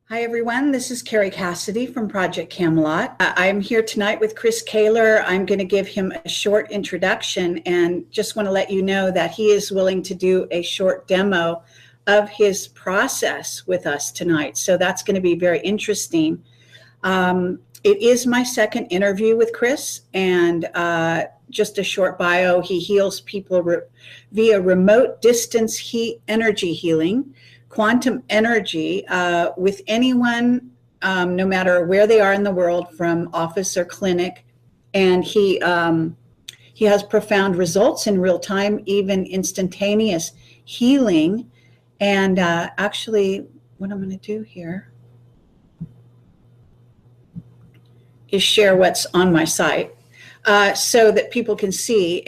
Hi, everyone. This is Kerry Cassidy from Project Camelot. I'm here tonight with Chris Kehler. I'm going to give him a short introduction and just want to let you know that he is willing to do a short demo of his process with us tonight. So that's going to be very interesting. It is my second interview with Chris, and just a short bio. He heals people via remote distance heat energy healing, quantum energy with anyone, no matter where they are in the world, from office or clinic. And he has profound results in real time, even instantaneous healing. And actually, what I'm going to do here is share what's on my site so that people can see.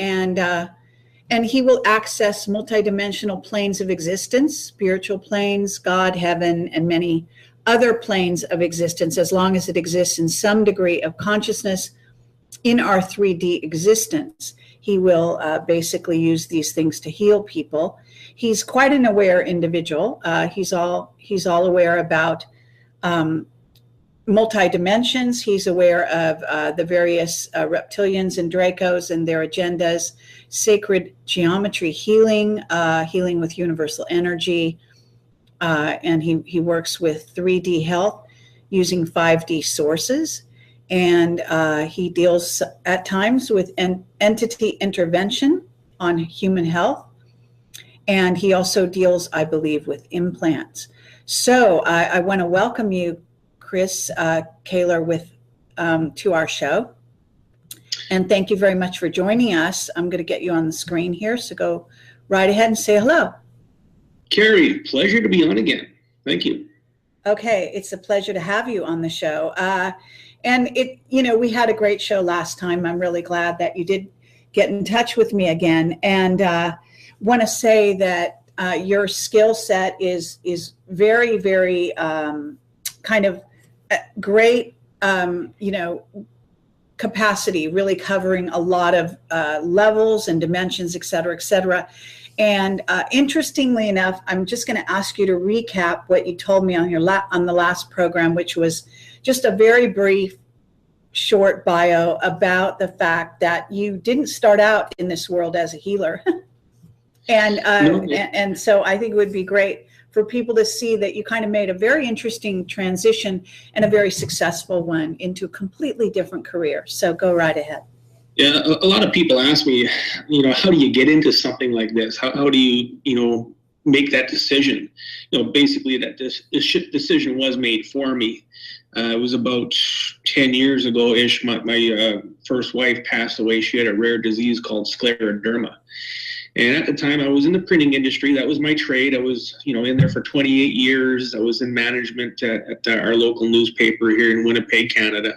And he will access multidimensional planes of existence, spiritual planes, God, heaven, and many other planes of existence, as long as it exists in some degree of consciousness in our 3D existence. He will basically use these things to heal people. He's quite an aware individual. He's all aware about multi-dimensions. He's aware of the various reptilians and dracos and their agendas, sacred geometry healing, healing with universal energy, and he works with 3D health using 5D sources, and he deals at times with entity intervention on human health, and he also deals, I believe, with implants. So I want to welcome you, Chris Kehler, to our show. And thank you very much for joining us. I'm going to get you on the screen here, so go right ahead and say hello. Kerry, pleasure to be on again. Thank you. Okay, it's a pleasure to have you on the show. And we had a great show last time. I'm really glad that you did get in touch with me again. And want to say that your skill set is very, very kind of great, capacity, really covering a lot of levels and dimensions, et cetera, et cetera. And interestingly enough, I'm just going to ask you to recap what you told me on the last program, which was just a very brief, short bio about the fact that you didn't start out in this world as a healer. And so I think it would be great for people to see that you kind of made a very interesting transition and a very successful one into a completely different career. So go right ahead. Yeah, a lot of people ask me, how do you get into something like this? How do you, make that decision? Basically that this decision was made for me. It was about 10 years ago-ish. My first wife passed away. She had a rare disease called scleroderma. And at the time, I was in the printing industry. That was my trade. I was, in there for 28 years. I was in management at our local newspaper here in Winnipeg, Canada.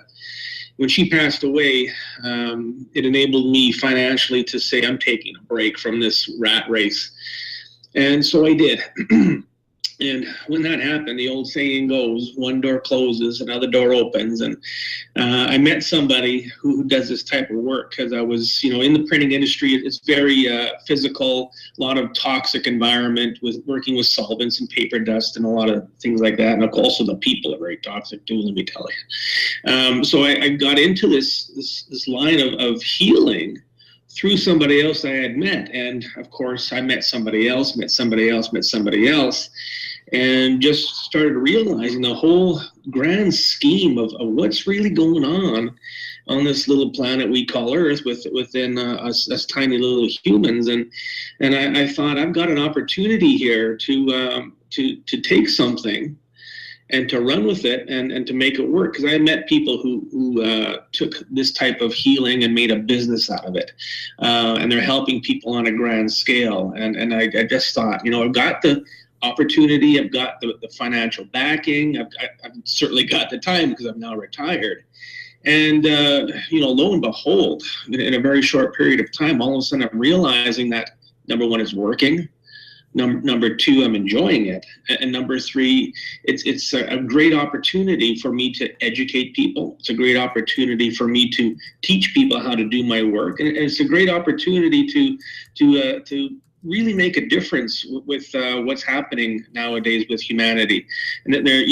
When she passed away, it enabled me financially to say, I'm taking a break from this rat race. And so I did. And when that happened, the old saying goes, one door closes, another door opens. And I met somebody who does this type of work because I was, in the printing industry. It's very physical, a lot of toxic environment with working with solvents and paper dust and a lot of things like that. And also the people are very toxic too, let me tell you. So I got into this line of healing through somebody else I had met. And of course, I met somebody else, and just started realizing the whole grand scheme of what's really going on this little planet we call Earth within us tiny little humans. And I thought, I've got an opportunity here to take something and to run with it and to make it work. Because I met people who took this type of healing and made a business out of it. And they're helping people on a grand scale. And I just thought, I've got the opportunity, I've got the financial backing, I've certainly got the time because I'm now retired. And, lo and behold, in a very short period of time, all of a sudden I'm realizing that, number one, it's working. Number two, I'm enjoying it. And number three, it's a great opportunity for me to educate people. It's a great opportunity for me to teach people how to do my work. And it's a great opportunity to really make a difference with what's happening nowadays with humanity. And that they're,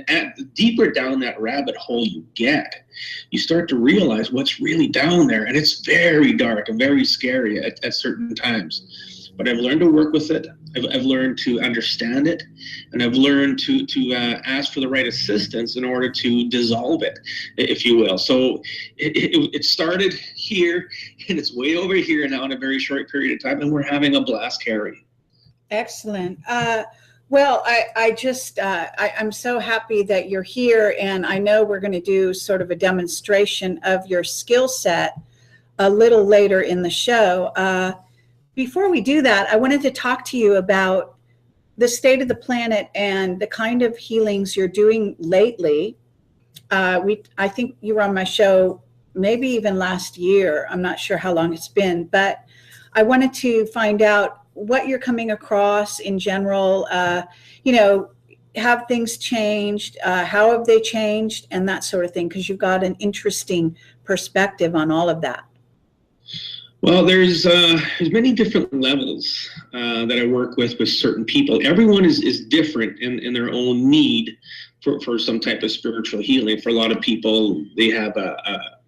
and deeper down that rabbit hole you get, you start to realize what's really down there. And it's very dark and very scary at certain times. But I've learned to work with it. I've learned to understand it, and I've learned to ask for the right assistance in order to dissolve it, if you will. So it started here, and it's way over here now in a very short period of time, and we're having a blast, Kerry. Excellent. Well, I'm so happy that you're here, and I know we're going to do sort of a demonstration of your skill set a little later in the show. Before we do that, I wanted to talk to you about the state of the planet and the kind of healings you're doing lately. I think you were on my show maybe even last year. I'm not sure how long it's been, but I wanted to find out what you're coming across in general. Have things changed? How have they changed? And that sort of thing, because you've got an interesting perspective on all of that. Well, there's many different levels that I work with certain people. Everyone is different in their own need for some type of spiritual healing. For a lot of people, they have a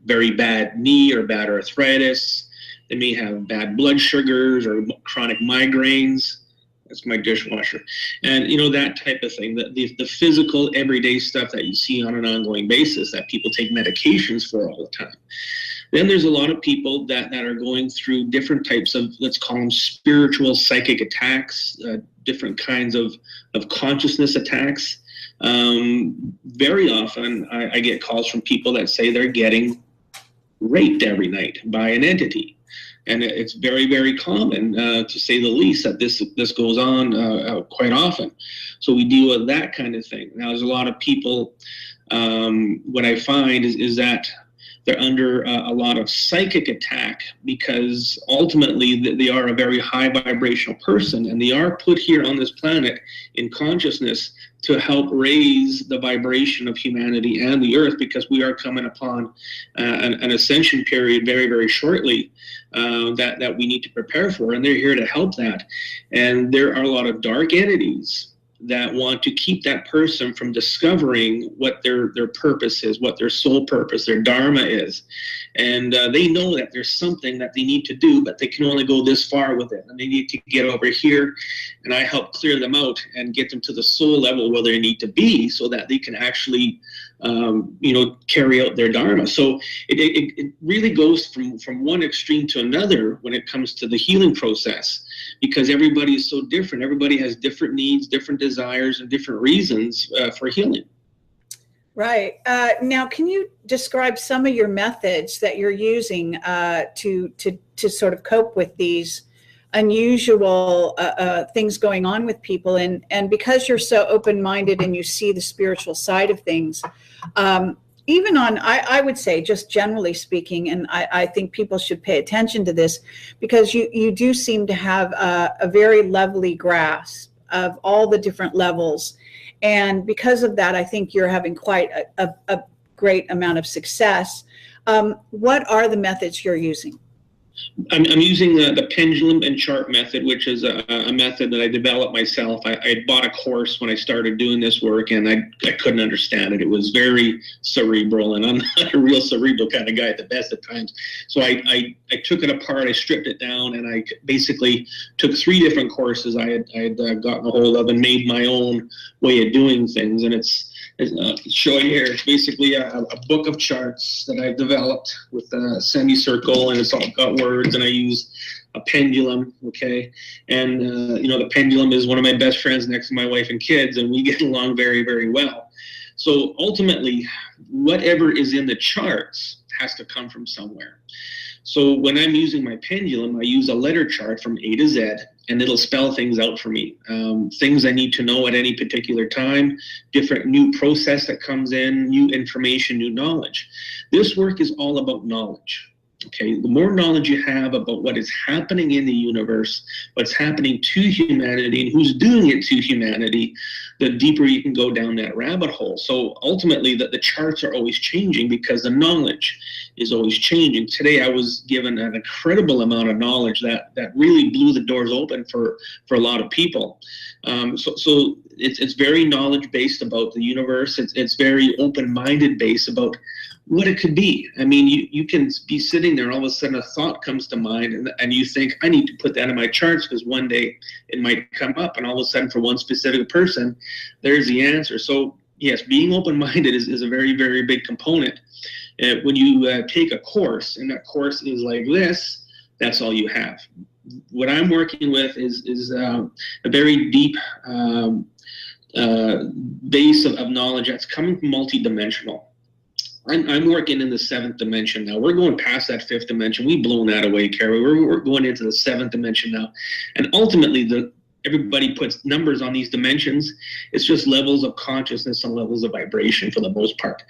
very bad knee or bad arthritis. They may have bad blood sugars or chronic migraines. That's my dishwasher. And, that type of thing, the physical everyday stuff that you see on an ongoing basis that people take medications for all the time. Then there's a lot of people that are going through different types of, let's call them spiritual psychic attacks, different kinds of consciousness attacks. Very often I get calls from people that say they're getting raped every night by an entity. And it's very, very common, to say the least, that this goes on quite often. So we deal with that kind of thing. Now, there's a lot of people, what I find is that they're under a lot of psychic attack because ultimately they are a very high vibrational person, and they are put here on this planet in consciousness to help raise the vibration of humanity and the earth, because we are coming upon an ascension period very, very shortly that we need to prepare for, and they're here to help that. And there are a lot of dark entities that want to keep that person from discovering what their purpose is, what their soul purpose, their dharma is. And they know that there's something that they need to do, but they can only go this far with it. And they need to get over here, and I help clear them out and get them to the soul level where they need to be so that they can actually carry out their dharma. So it really goes from one extreme to another when it comes to the healing process, because everybody is so different. Everybody has different needs, different desires, and different reasons for healing. Right. Now, can you describe some of your methods that you're using to sort of cope with these unusual things going on with people? And because you're so open-minded and you see the spiritual side of things, even on, I would say, just generally speaking, and I think people should pay attention to this, because you do seem to have a very lovely grasp of all the different levels. And because of that, I think you're having quite a great amount of success. What are the methods you're using? I'm using the pendulum and chart method, which is a method that I developed myself. I bought a course when I started doing this work, and I couldn't understand it. It was very cerebral, and I'm not a real cerebral kind of guy at the best of times. So I took it apart, I stripped it down, and I basically took 3 different courses I had gotten a hold of and made my own way of doing things. And it's show you here. It's basically a book of charts that I've developed with a semicircle, and it's all got words, and I use a pendulum, okay? And, the pendulum is one of my best friends next to my wife and kids, and we get along very, very well. So ultimately, whatever is in the charts has to come from somewhere. So when I'm using my pendulum, I use a letter chart from A to Z, and it'll spell things out for me. Things I need to know at any particular time, different new process that comes in, new information, new knowledge. This work is all about knowledge. Okay, the more knowledge you have about what is happening in the universe, what's happening to humanity, and who's doing it to humanity, the deeper you can go down that rabbit hole. So ultimately, the charts are always changing because the knowledge is always changing. Today, I was given an incredible amount of knowledge that really blew the doors open for a lot of people. So it's very knowledge based about the universe. It's very open-minded based about what it could be. I mean, you can be sitting there and all of a sudden a thought comes to mind and you think, I need to put that in my charts because one day it might come up, and all of a sudden for one specific person, there's the answer. So yes, being open-minded is a very, very big component. When you take a course and that course is like this, that's all you have. What I'm working with is a very deep base of knowledge that's coming from multidimensional. I'm working in the 7th dimension now. We're going past that 5th dimension. We've blown that away, Kerry. We're going into the 7th dimension now. And ultimately, everybody puts numbers on these dimensions. It's just levels of consciousness and levels of vibration for the most part.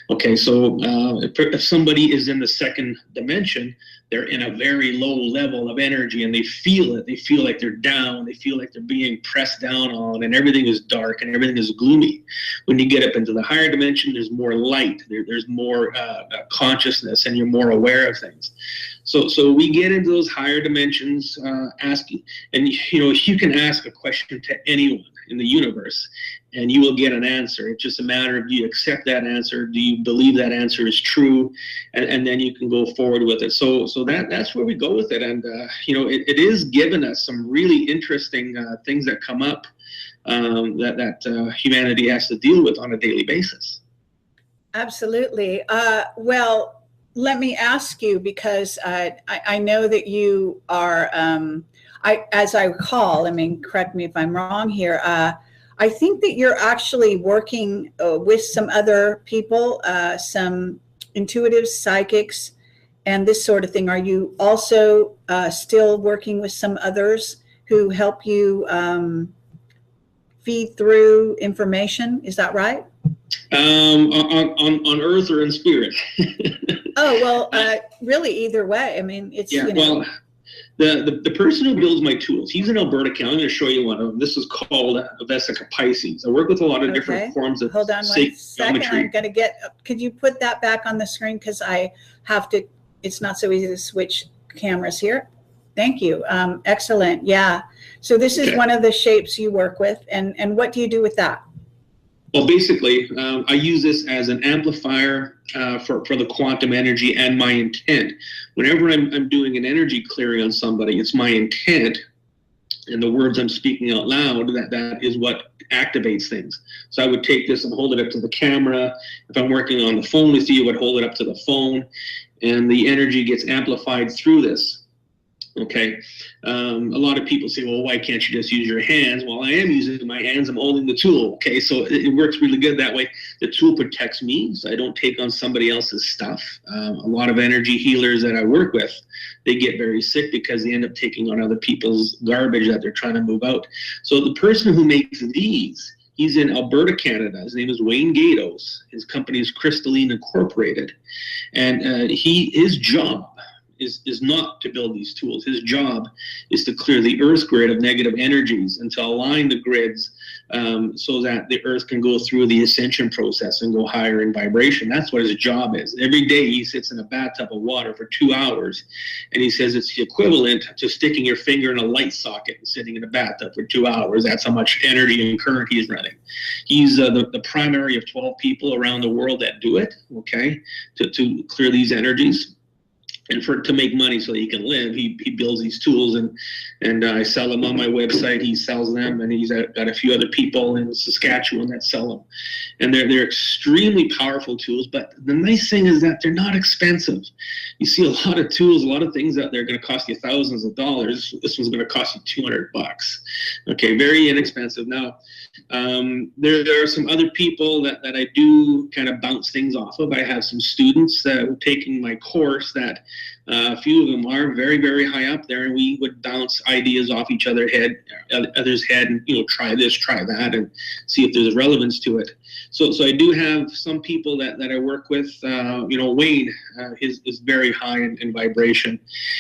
Okay, so if somebody is in the 2nd dimension, they're in a very low level of energy and they feel it. They feel like they're down. They feel like they're being pressed down on, and everything is dark and everything is gloomy. When you get up into the higher dimension, there's more light. There's more consciousness, and you're more aware of things. So we get into those higher dimensions, asking, and you can ask a question to anyone in the universe, and you will get an answer. It's just a matter of, do you accept that answer? Do you believe that answer is true? And then you can go forward with it. So that's where we go with it. And it is giving us some really interesting things that come up that humanity has to deal with on a daily basis. Absolutely. Well, let me ask you, because I know that you are, as I recall, I mean, correct me if I'm wrong here, I think that you're actually working with some other people, some intuitives, psychics, and this sort of thing. Are you also still working with some others who help you feed through information? Is that right? On Earth or in spirit? Oh, well, really either way. I mean, it's, well, the person who builds my tools, he's in Alberta, Canada. I'm going to show you one of them. This is called Vesica Pisces. I work with a lot of different forms of Hold on one second. I'm going to could you put that back on the screen? Because I have to, it's not so easy to switch cameras here. Thank you. Excellent. Yeah. So this is one of the shapes you work with. And what do you do with that? Well, basically, I use this as an amplifier for the quantum energy and my intent. Whenever I'm doing an energy clearing on somebody, it's my intent and the words I'm speaking out loud that is what activates things. So I would take this and hold it up to the camera. If I'm working on the phone with you, I would hold it up to the phone, and the energy gets amplified through this. Okay, a lot of people say, well, why can't you just use your hands? Well, I am using my hands. I'm holding the tool. Okay, so it works really good that way. The tool protects me, so I don't take on somebody else's stuff. A lot of energy healers that I work with, they get very sick because they end up taking on other people's garbage that they're trying to move out. So the person who makes these, he's in Alberta, Canada. His name is Wayne Gatos. His company is Crystalline Incorporated, and his job is not to build these tools. His job is to clear the Earth grid of negative energies and to align the grids so that the Earth can go through the ascension process and go higher in vibration. That's what his job is. Every day he sits in a bathtub of water for 2 hours, and he says it's the equivalent to sticking your finger in a light socket and sitting in a bathtub for 2 hours. That's how much energy and current he's running. He's the primary of 12 people around the world that do it, okay, to clear these energies. And to make money so he can live, he builds these tools, and I sell them on my website. He sells them, and he's got a few other people in Saskatchewan that sell them. And they're extremely powerful tools, but the nice thing is that they're not expensive. You see a lot of tools, a lot of things out there are going to cost you thousands of dollars. This one's going to cost you $200. Okay, very inexpensive. Now, there are some other people that I do kind of bounce things off of. I have some students that are taking my course that A few of them are very, very high up there, and we would bounce ideas off each other's head, and try this, try that, and see if there's relevance to it. So I do have some people that I work with. Wayne is very high in vibration.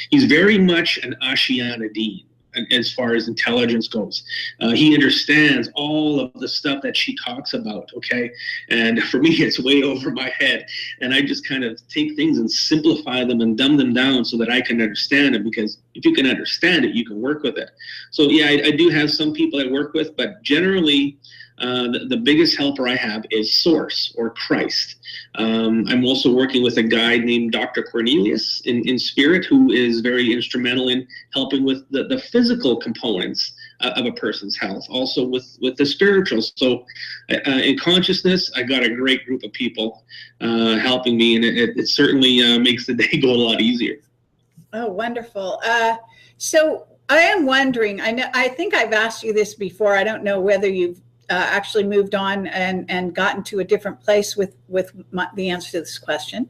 He's very much an Ashiana Dean as far as intelligence goes. He understands all of the stuff that she talks about, okay? And for me, it's way over my head. And I just kind of take things and simplify them and dumb them down so that I can understand it, because if you can understand it, you can work with it. So yeah, I do have some people I work with, but generally, the biggest helper I have is Source or Christ. I'm also working with a guy named Dr. Cornelius in spirit, who is very instrumental in helping with the physical components of a person's health, also with the spiritual. So in consciousness, I got a great group of people helping me, and it certainly makes the day go a lot easier. Oh, wonderful. So I am wondering, I think I've asked you this before. I don't know whether you've actually moved on and gotten to a different place with the answer to this question.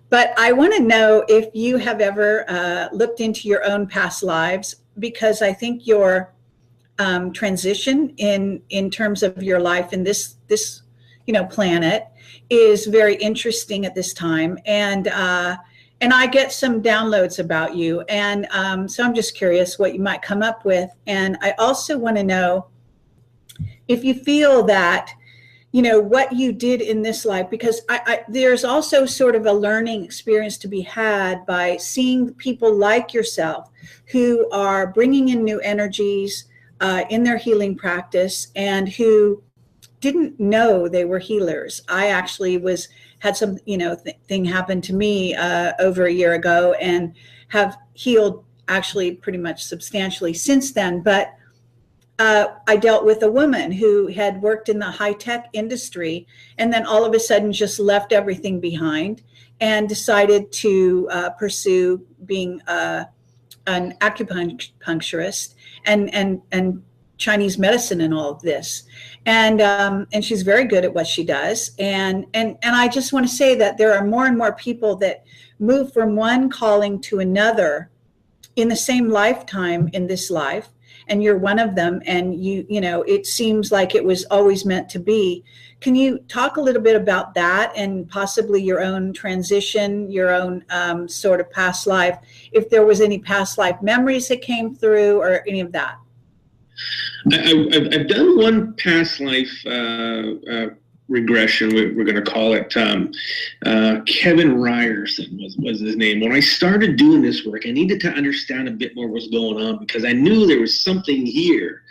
But I want to know if you have ever looked into your own past lives, because I think your transition in terms of your life in this planet is very interesting at this time. And I get some downloads about you. And so I'm just curious what you might come up with. And I also want to know if you feel that, what you did in this life, because there's also sort of a learning experience to be had by seeing people like yourself who are bringing in new energies in their healing practice and who didn't know they were healers. I actually had some, thing happen to me over a year ago and have healed actually pretty much substantially since then. But I dealt with a woman who had worked in the high-tech industry and then all of a sudden just left everything behind and decided to pursue being an acupuncturist and Chinese medicine and all of this. And she's very good at what she does. And I just want to say that there are more and more people that move from one calling to another in the same lifetime in this life. And you're one of them, and it seems like it was always meant to be. Can you talk a little bit about that and possibly your own transition, your own sort of past life, if there was any past life memories that came through or any of that? I've done one past life regression, we're going to call it. Kevin Ryerson was his name. When I started doing this work, I needed to understand a bit more what's going on, because I knew there was something here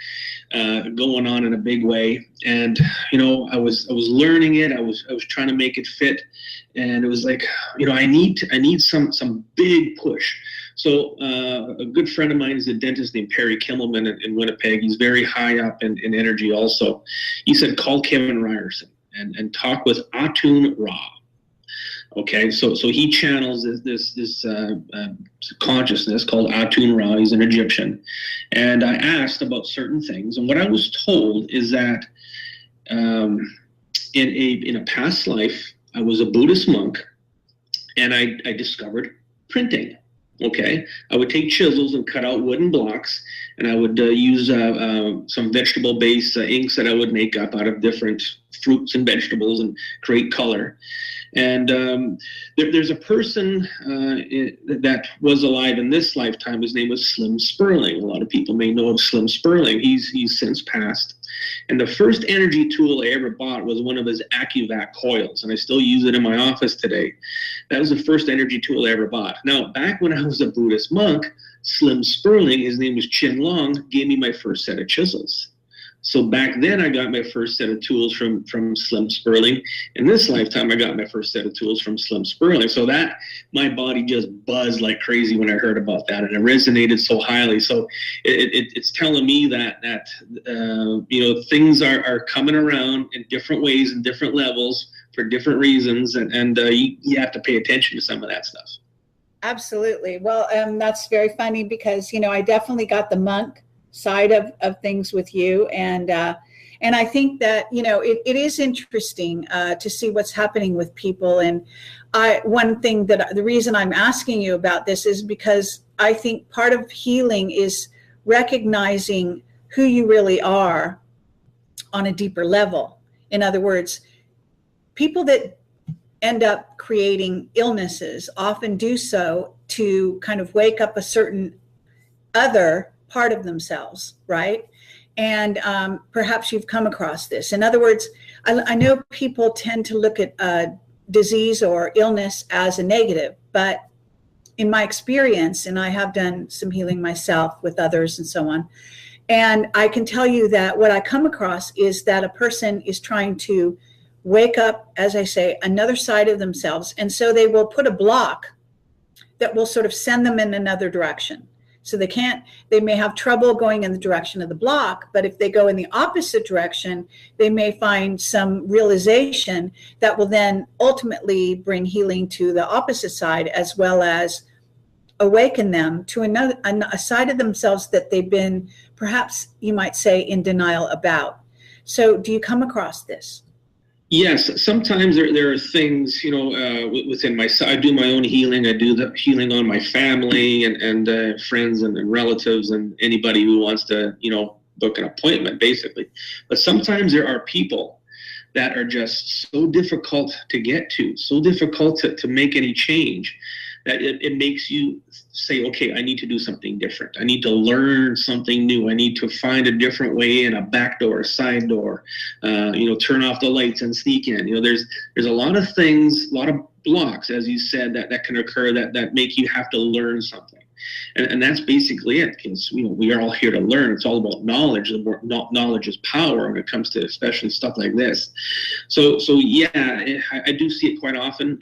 going on in a big way. And I was learning it. I was trying to make it fit, and it was like, I need some big push. So a good friend of mine is a dentist named Kerry Cassidy in Winnipeg. He's very high up in energy also. He said, call Kevin Ryerson and talk with Atun Ra. Okay, so he channels this consciousness called Atun Ra. He's an Egyptian. And I asked about certain things. And what I was told is that in a past life, I was a Buddhist monk, and I discovered printing. Okay, I would take chisels and cut out wooden blocks, and I would use some vegetable-based inks that I would make up out of different fruits and vegetables and create color. And there's a person that was alive in this lifetime. His name was Slim Sperling. A lot of people may know of Slim Sperling. He's since passed. And the first energy tool I ever bought was one of his AccuVac coils, and I still use it in my office today. That was the first energy tool I ever bought. Now, back when I was a Buddhist monk, Slim Sperling, his name was Chin Long, gave me my first set of chisels. So back then, I got my first set of tools from Slim Sperling. In this lifetime, I got my first set of tools from Slim Sperling. So that, my body just buzzed like crazy when I heard about that, and it resonated so highly. So it's telling me that things are coming around in different ways and different levels for different reasons, and you have to pay attention to some of that stuff. Absolutely. Well, that's very funny because I definitely got the monk side of things with you, and And I think that, it is interesting to see what's happening with people. And the reason I'm asking you about this is because I think part of healing is recognizing who you really are on a deeper level. In other words, people that end up creating illnesses often do so to kind of wake up a certain other part of themselves, right? And perhaps you've come across this. In other words, I know people tend to look at disease or illness as a negative, but in my experience, and I have done some healing myself with others and so on, and I can tell you that what I come across is that a person is trying to wake up, as I say, another side of themselves. And so they will put a block that will sort of send them in another direction. So they may have trouble going in the direction of the block, but if they go in the opposite direction, they may find some realization that will then ultimately bring healing to the opposite side, as well as awaken them to a side of themselves that they've been, perhaps you might say, in denial about. So do you come across this? Yes, sometimes there are things, within myself. I do my own healing. I do the healing on my family and friends and relatives and anybody who wants to, book an appointment, basically. But sometimes there are people that are just so difficult to get to, so difficult to make any change, that it makes you say, okay, I need to do something different. I need to learn something new. I need to find a different way in, a back door, a side door, turn off the lights and sneak in. There's a lot of things, a lot of blocks, as you said, that can occur that make you have to learn something. And that's basically it, because we are all here to learn. It's all about knowledge. The more knowledge is power when it comes to especially stuff like this. So yeah, I do see it quite often.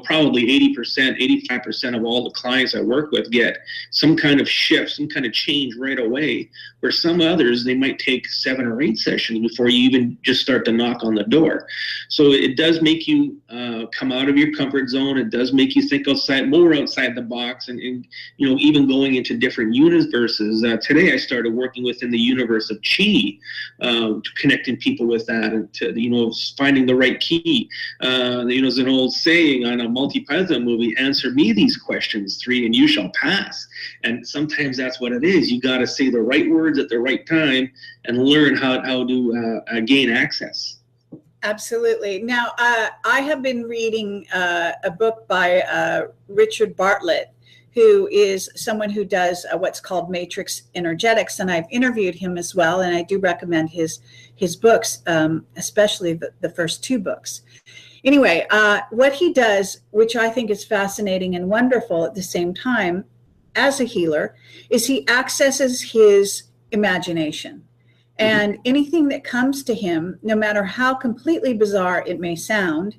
Probably 80%, 85% of all the clients I work with get some kind of shift, some kind of change right away, where some others, they might take 7 or 8 sessions before you even just start to knock on the door. So it does make you come out of your comfort zone. It does make you think more outside the box, and even going into different universes. Today I started working within the universe of chi, connecting people with that, and to, finding the right key. There's an old saying on a Monty Python movie, answer me these questions 3 and you shall pass. And sometimes that's what it is. You got to say the right words at the right time and learn how to gain access. Absolutely. Now, I have been reading a book by Richard Bartlett, who is someone who does what's called matrix energetics. And I've interviewed him as well. And I do recommend his books, especially the first 2 books. Anyway, what he does, which I think is fascinating and wonderful at the same time as a healer, is he accesses his imagination. And anything that comes to him, no matter how completely bizarre it may sound,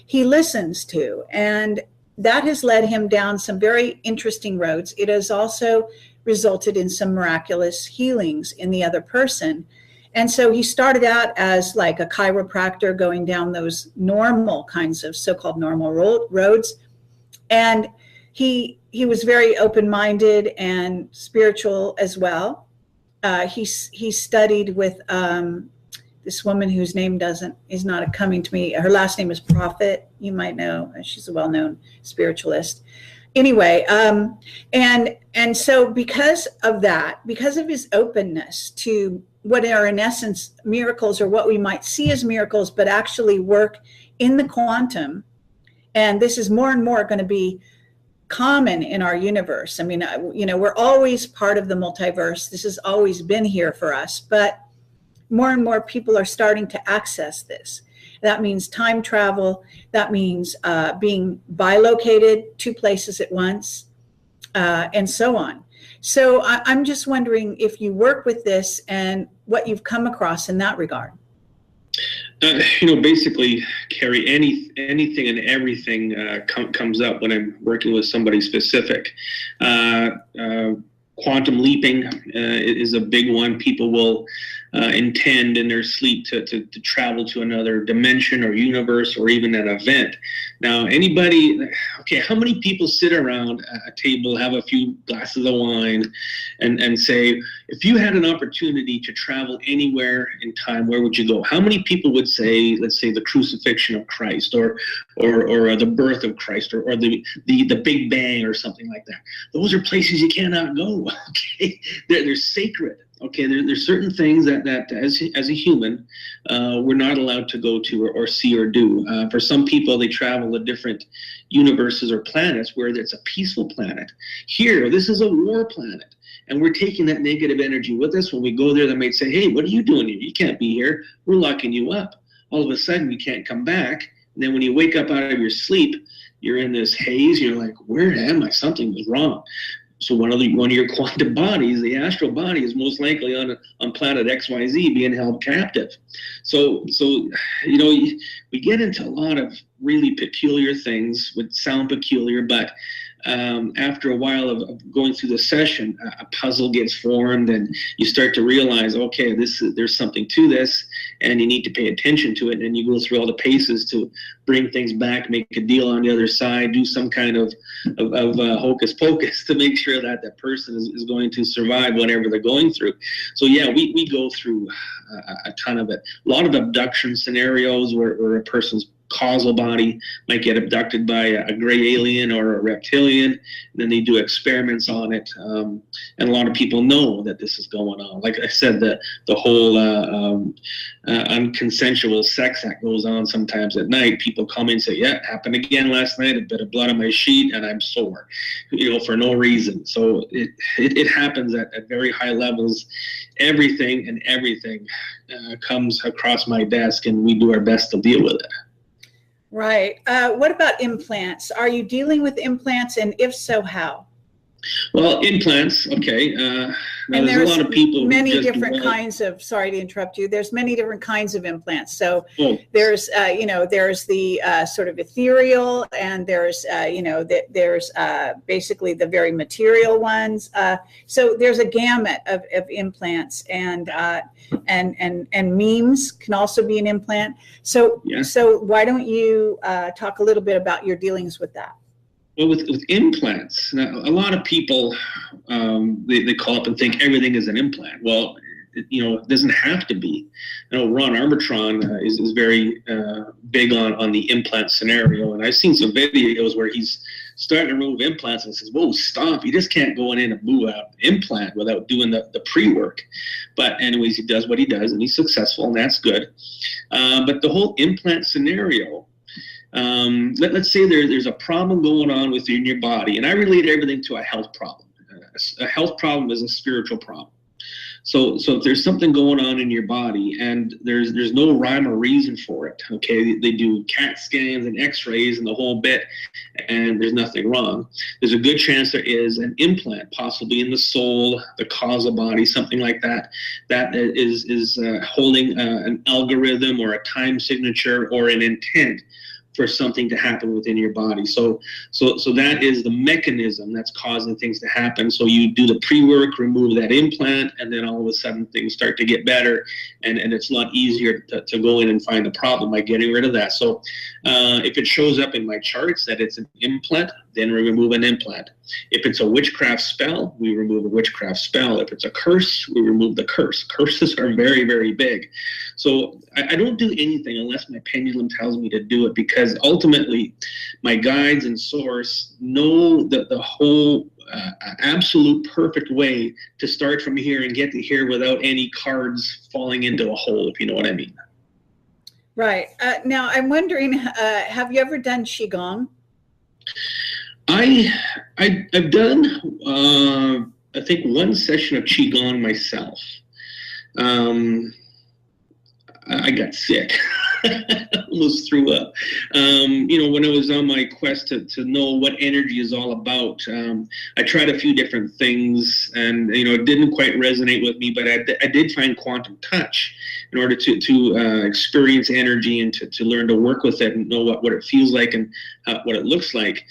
he listens to. And that has led him down some very interesting roads. It has also resulted in some miraculous healings in the other person. And so he started out as like a chiropractor, going down those normal kinds of so-called normal roads. And he was very open-minded and spiritual as well. He studied with this woman whose name is not coming to me. Her last name is Prophet. You might know. She's a well-known spiritualist. Anyway, and so because of that, because of his openness to what are in essence miracles, or what we might see as miracles, but actually work in the quantum, and this is more and more going to be common in our universe. I mean, we're always part of the multiverse. This has always been here for us, but more and more people are starting to access this. That means time travel. That means being bilocated 2 places at once, and so on. So I'm just wondering if you work with this and what you've come across in that regard. Basically, Kerry, anything and everything comes up when I'm working with somebody specific. Quantum leaping is a big one. People will intend in their sleep to travel to another dimension or universe or even an event. Now, okay, how many people sit around a table, have a few glasses of wine, and say, if you had an opportunity to travel anywhere in time, where would you go? How many people would say, let's say, the crucifixion of Christ, or the birth of Christ, or the Big Bang, or something like that? Those are places you cannot go. Okay, they're sacred. Okay, there's certain things that as a human, we're not allowed to go to or see or do. For some people, they travel to different universes or planets where it's a peaceful planet. Here, this is a war planet, and we're taking that negative energy with us. When we go there, they might say, hey, what are you doing here? You can't be here. We're locking you up. All of a sudden, you can't come back. And then when you wake up out of your sleep, you're in this haze. You're like, where am I? Something was wrong. So one of your quantum bodies, the astral body, is most likely on planet XYZ being held captive. So we get into a lot of really peculiar things, would sound peculiar, but after a while of going through the session, a puzzle gets formed, and you start to realize, okay, there's something to this, and you need to pay attention to it. And you go through all the paces to bring things back, make a deal on the other side, do some kind of hocus pocus to make sure that that person is going to survive whatever they're going through. So yeah, we go through a ton of it. A lot of abduction scenarios where a person's causal body might get abducted by a gray alien or a reptilian, and then they do experiments on it, and a lot of people know that this is going on. Like I said, the whole unconsensual sex that goes on sometimes at night, people come in and say, yeah, it happened again last night, a bit of blood on my sheet and I'm sore, for no reason. So it happens at very high levels. Everything comes across my desk, and we do our best to deal with it. Right. What about implants? Are you dealing with implants, and if so, how? Well, implants, okay. Now And there's a lot of people many different kinds of, sorry to interrupt you, there's many different kinds of implants. So there's, there's the sort of ethereal, and there's, there's basically the very material ones. So there's a gamut of implants, and memes can also be an implant. So, yeah. So why don't you talk a little bit about your dealings with that? Well, with implants, now, a lot of people, they call up and think everything is an implant. Well, it doesn't have to be. Ron Armatron is very big on the implant scenario, and I've seen some videos where he's starting to remove implants and says, whoa, stop, you just can't go in and move an implant without doing the pre-work. But anyways, he does what he does, and he's successful, and that's good. But the whole implant scenario, let's say there's a problem going on within your body, and I relate everything to a health problem. A health problem is a spiritual problem. So if there's something going on in your body and there's no rhyme or reason for it, okay, they do CAT scans and x-rays and the whole bit, and there's nothing wrong, there's a good chance there is an implant, possibly in the soul, the causal body, something like that, that is holding an algorithm or a time signature or an intent for something to happen within your body. So that is the mechanism that's causing things to happen. So you do the pre-work, remove that implant, and then all of a sudden things start to get better, and it's a lot easier to go in and find the problem by getting rid of that. So if it shows up in my charts that it's an implant, then we remove an implant. If it's a witchcraft spell, we remove a witchcraft spell. If it's a curse, we remove the curse. Curses are very, very big. So I don't do anything unless my pendulum tells me to do it, because ultimately my guides and source know the whole absolute perfect way to start from here and get to here without any cards falling into a hole, if you know what I mean. Right. Now I'm wondering, have you ever done Qigong? I've done I think one session of Qigong myself. I got sick. Almost threw up. When I was on my quest to know what energy is all about, I tried a few different things, and it didn't quite resonate with me. But I did find quantum touch in order to experience energy and to learn to work with it and know what it feels like and what it looks like.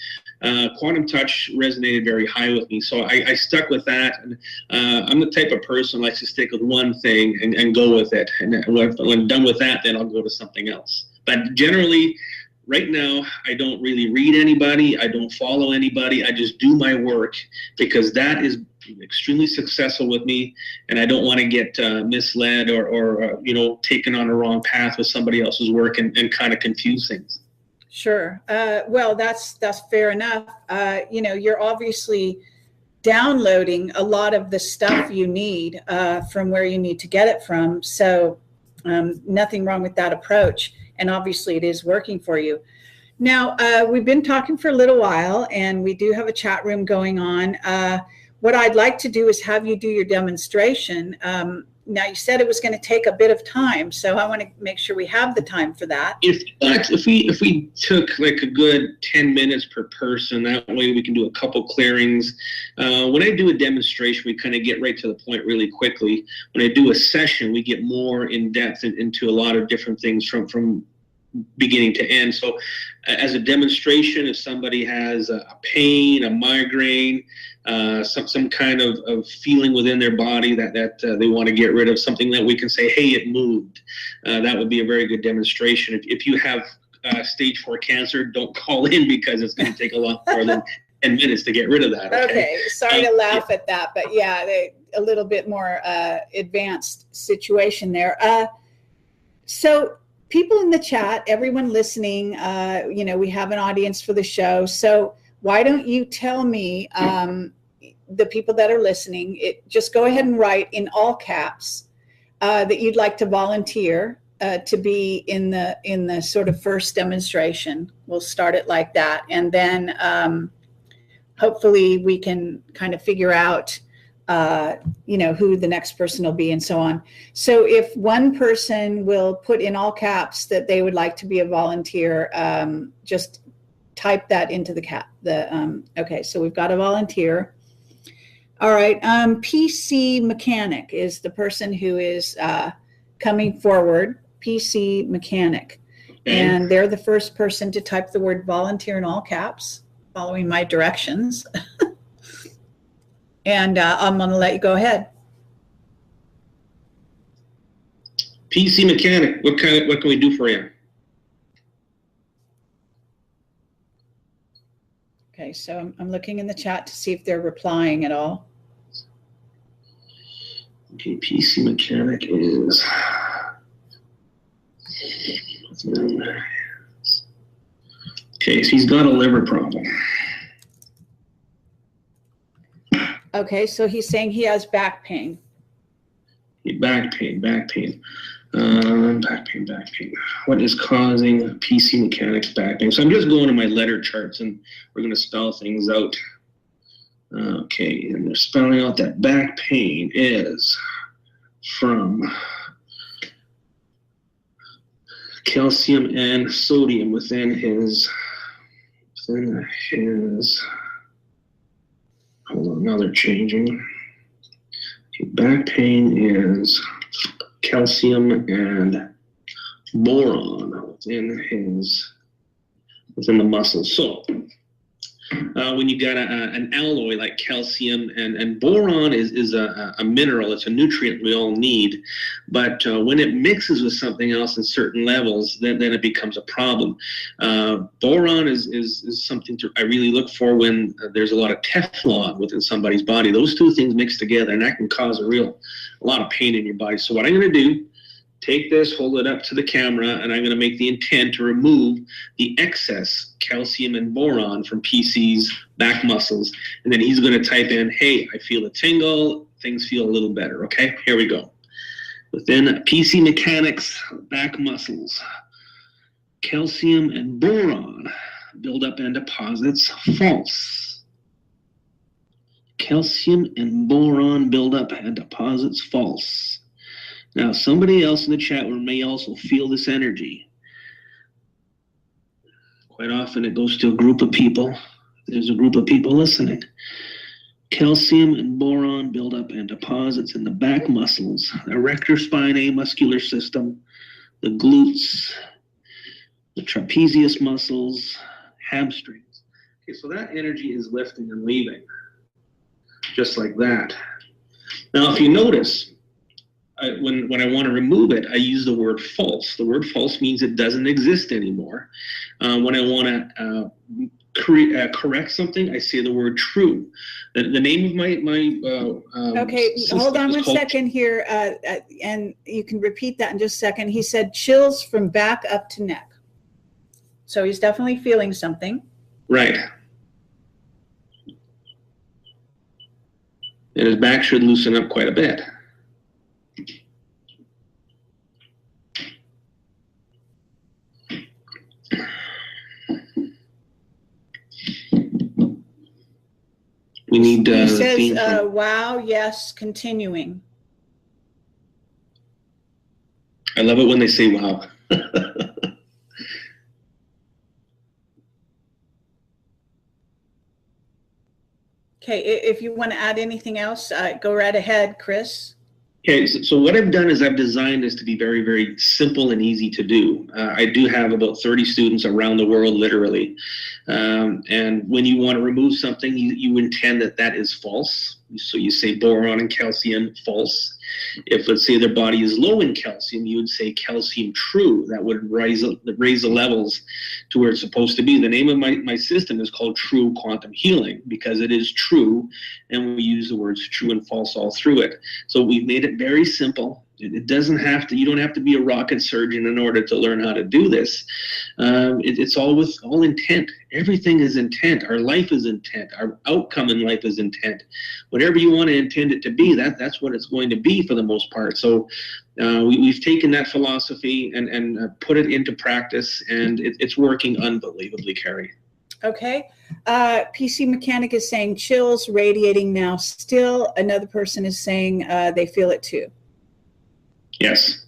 quantum touch resonated very high with me. So I stuck with that. And I'm the type of person who likes to stick with one thing and go with it. And when I'm done with that, then I'll go to something else. But generally, right now, I don't really read anybody. I don't follow anybody. I just do my work, because that is extremely successful with me, and I don't want to get misled or taken on a wrong path with somebody else's work and kind of confuse things. Sure. Well, that's fair enough. You're obviously downloading a lot of the stuff you need from where you need to get it from. So nothing wrong with that approach. And obviously it is working for you. Now, we've been talking for a little while, and we do have a chat room going on. What I'd like to do is have you do your demonstration. Now, you said it was going to take a bit of time, so I want to make sure we have the time for that. If we took like a good 10 minutes per person, that way we can do a couple clearings. When I do a demonstration, we kind of get right to the point really quickly. When I do a session, we get more in depth into a lot of different things from beginning to end. So as a demonstration, if somebody has a pain, a migraine, some kind of feeling within their body that they want to get rid of, something that we can say, hey, it moved, that would be a very good demonstration. If you have stage 4 cancer, don't call in, because it's going to take a lot more than 10 minutes to get rid of that. Okay, sorry to laugh at that, but yeah, a little bit more advanced situation there. So people in the chat, everyone listening, we have an audience for the show. So why don't you tell me, the people that are listening, just go ahead and write in all caps that you'd like to volunteer to be in the sort of first demonstration. We'll start it like that. And then hopefully we can kind of figure out who the next person will be and so on. So if one person will put in all caps that they would like to be a volunteer, just type that into okay, so we've got a volunteer. All right, PC Mechanic is the person who is coming forward, PC Mechanic. And they're the first person to type the word volunteer in all caps, following my directions. And I'm going to let you go ahead. PC Mechanic, what can we do for you? Okay, so I'm looking in the chat to see if they're replying at all. Okay, PC Mechanic is... Okay, so he's got a liver problem. Okay, so he's saying he has back pain. Back pain. Back pain. What is causing PC Mechanic's back pain? So I'm just going to my letter charts, and we're going to spell things out. Okay, and they're spelling out that back pain is from calcium and sodium within his hold on, now they're changing. Okay, back pain is calcium and boron within the muscles. So when you got an alloy like calcium and boron is a mineral, it's a nutrient we all need, but when it mixes with something else in certain levels, then it becomes a problem. Boron is something I really look for when there's a lot of Teflon within somebody's body. Those two things mix together, and that can cause a lot of pain in your body. So what I'm going to do, take this, hold it up to the camera, and I'm going to make the intent to remove the excess calcium and boron from PC's back muscles. And then he's going to type in, hey, I feel a tingle, things feel a little better. Okay, here we go. Within PC Mechanics back muscles, calcium and boron build up and deposits false. Calcium and boron build up and deposits false. Now, somebody else in the chat room may also feel this energy. Quite often it goes to a group of people. There's a group of people listening. Calcium and boron build up and deposits in the back muscles, the erector spinae muscular system, the glutes, the trapezius muscles, hamstrings, Okay, so that energy is lifting and leaving, just like that. Now, if you notice, when I want to remove it, I use the word false. The word false means it doesn't exist anymore. When I want to correct something, I say the word true. The name of my okay, hold on one second here, and you can repeat that in just a second. He said chills from back up to neck. So he's definitely feeling something. Right. And his back should loosen up quite a bit. We need he says, wow, yes, continuing. I love it when they say wow. Okay, if you want to add anything else, go right ahead, Chris. Okay, so what I've done is I've designed this to be very, very simple and easy to do. I do have about 30 students around the world, literally. And when you want to remove something, you intend that is false. So you say boron and calcium, false. If, let's say, their body is low in calcium, you would say calcium true. That would raise the levels to where it's supposed to be. The name of my system is called True Quantum Healing because it is true, and we use the words true and false all through it. So we've made it very simple. It doesn't have to, you don't have to be a rocket surgeon in order to learn how to do this. It's all intent. Everything is intent. Our life is intent. Our outcome in life is intent. Whatever you want to intend it to be, that's what it's going to be for the most part. So we've taken that philosophy and put it into practice, and it's working unbelievably, Kerry. Okay. PC Mechanic is saying chills radiating now still. Another person is saying they feel it too. Yes.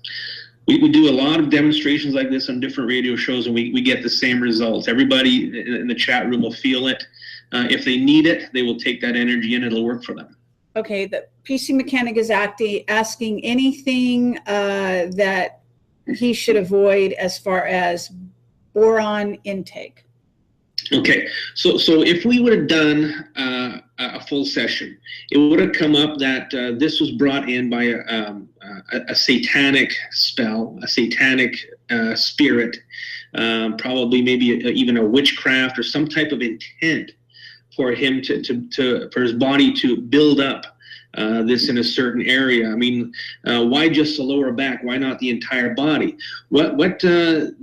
We do a lot of demonstrations like this on different radio shows, and we get the same results. Everybody in the chat room will feel it. If they need it, they will take that energy and it'll work for them. Okay, the PC Mechanic is asking anything that he should avoid as far as boron intake. Okay, so if we would have done a full session, it would have come up that this was brought in by a satanic spell, a satanic spirit, probably maybe even a witchcraft or some type of intent for him for his body to build up this in a certain area. I mean, why just the lower back? Why not the entire body? What the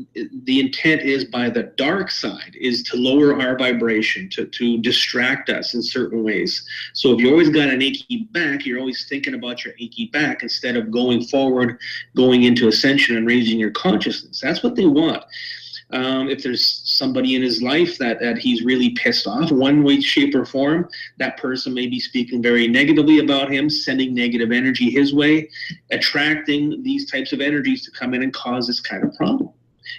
intent is by the dark side is to lower our vibration, to distract us in certain ways. So if you always got an achy back, you're always thinking about your achy back instead of going forward, going into ascension and raising your consciousness. That's what they want. If there's somebody in his life that he's really pissed off, one way, shape, or form, that person may be speaking very negatively about him, sending negative energy his way, attracting these types of energies to come in and cause this kind of problem.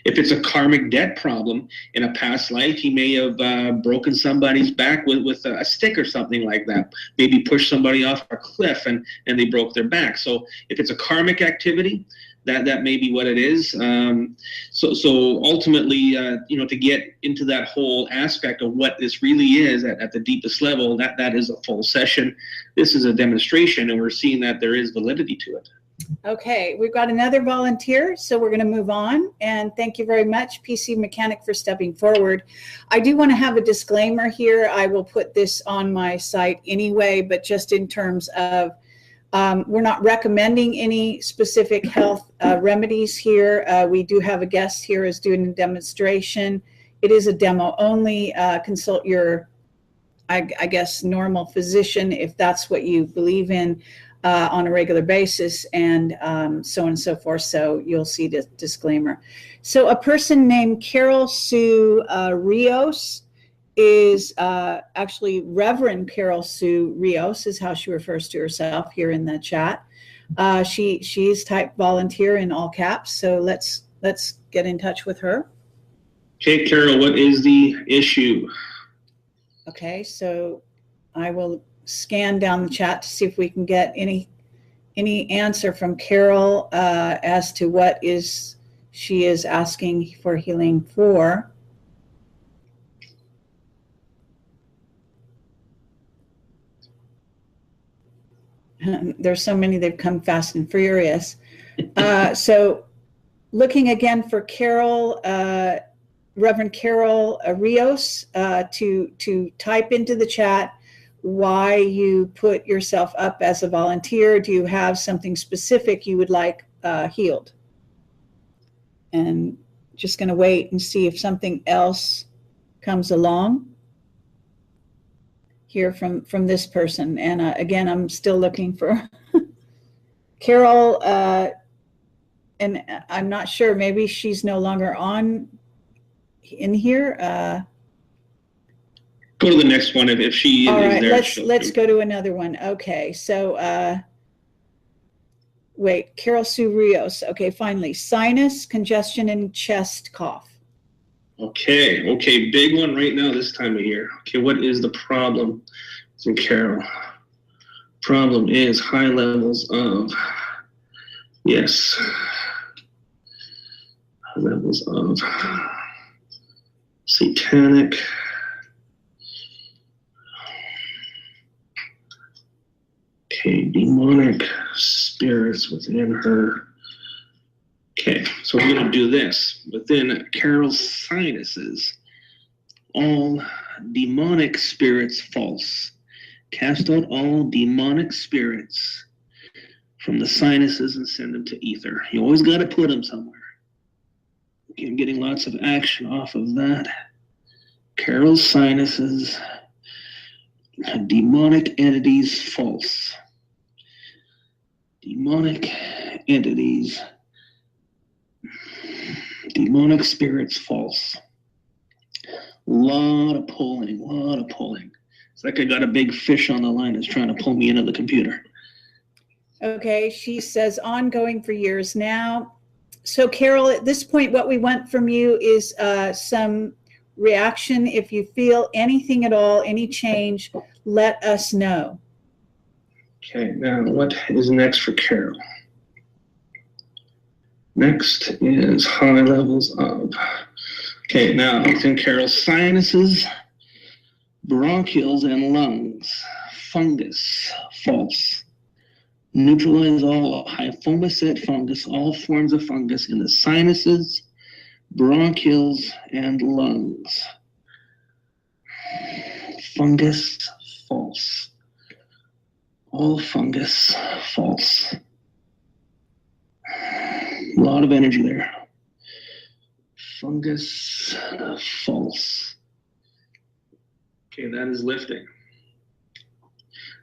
If it's a karmic debt problem in a past life, he may have broken somebody's back with a stick or something like that. Maybe pushed somebody off a cliff and they broke their back. So if it's a karmic activity, that may be what it is. So ultimately, to get into that whole aspect of what this really is at the deepest level, that is a full session. This is a demonstration, and we're seeing that there is validity to it. Okay, we've got another volunteer, so we're going to move on. And thank you very much, PC Mechanic, for stepping forward. I do want to have a disclaimer here. I will put this on my site anyway, but just in terms of we're not recommending any specific health remedies here. We do have a guest here who's doing a demonstration. It is a demo only. Consult your, I guess, normal physician if that's what you believe in on a regular basis, and so on and so forth. So you'll see the disclaimer. So a person named Carol Sue Rios is actually Reverend Carol Sue Rios is how she refers to herself here in the chat. She's typed volunteer in all caps. So let's get in touch with her. Okay, Carol, what is the issue? Okay, so I will scan down the chat to see if we can get any answer from Carol as to what she is asking for healing for. There's so many, they've come fast and furious. So looking again for Carol, Reverend Carol Rios, to type into the chat why you put yourself up as a volunteer. Do you have something specific you would like healed? And just going to wait and see if something else comes along here from this person. And again, I'm still looking for Carol, and I'm not sure, maybe she's no longer on in here. Go to the next one if she all is right, there. let's go to another one. Okay, so wait, Carol Sue Rios. Okay, finally, sinus congestion and chest cough. Okay, big one right now this time of year. Okay, what is the problem? So Carol, problem is high levels of, yes, high levels of satanic demonic spirits within her. Okay, so we're going to do this. Within Carol's sinuses, all demonic spirits false. Cast out all demonic spirits from the sinuses and send them to ether. You always got to put them somewhere. Okay, I'm getting lots of action off of that. Carol's sinuses, demonic entities false. Demonic entities, demonic spirits false. Lot of pulling. It's like I got a big fish on the line that's trying to pull me into the computer. Okay, she says ongoing for years now. So Carol, at this point, what we want from you is some reaction. If you feel anything at all, any change, let us know. Okay, now what is next for Carol? Next is high levels of, okay, now it's in Carol's sinuses, bronchioles, and lungs. Fungus, false. Neutralize all hyphomicet fungus, all forms of fungus in the sinuses, bronchioles, and lungs. Fungus, false. All fungus, false. A lot of energy there. Fungus, false. Okay, that is lifting.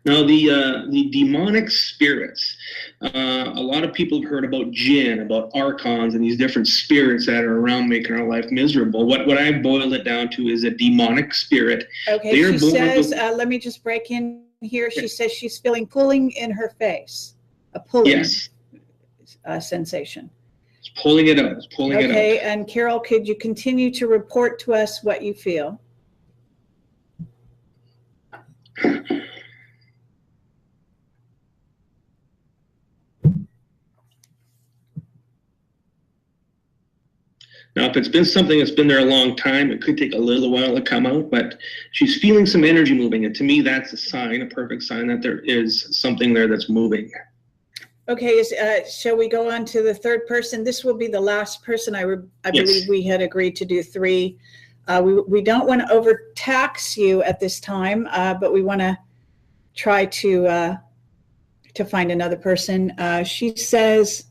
Now the demonic spirits. A lot of people have heard about jinn, about archons, and these different spirits that are around making our life miserable. What I boiled it down to is a demonic spirit. Okay, she says, let me just break in here. She says she's feeling pulling in her face, a pulling sensation. It's pulling it out. Okay, and Carol, could you continue to report to us what you feel? Now, if it's been something that's been there a long time, it could take a little while to come out, but she's feeling some energy moving. And to me, that's a sign, a perfect sign that there is something there that's moving. Okay, shall we go on to the third person? This will be the last person. I believe we had agreed to do 3. We don't want to overtax you at this time, but we want to try to find another person. She says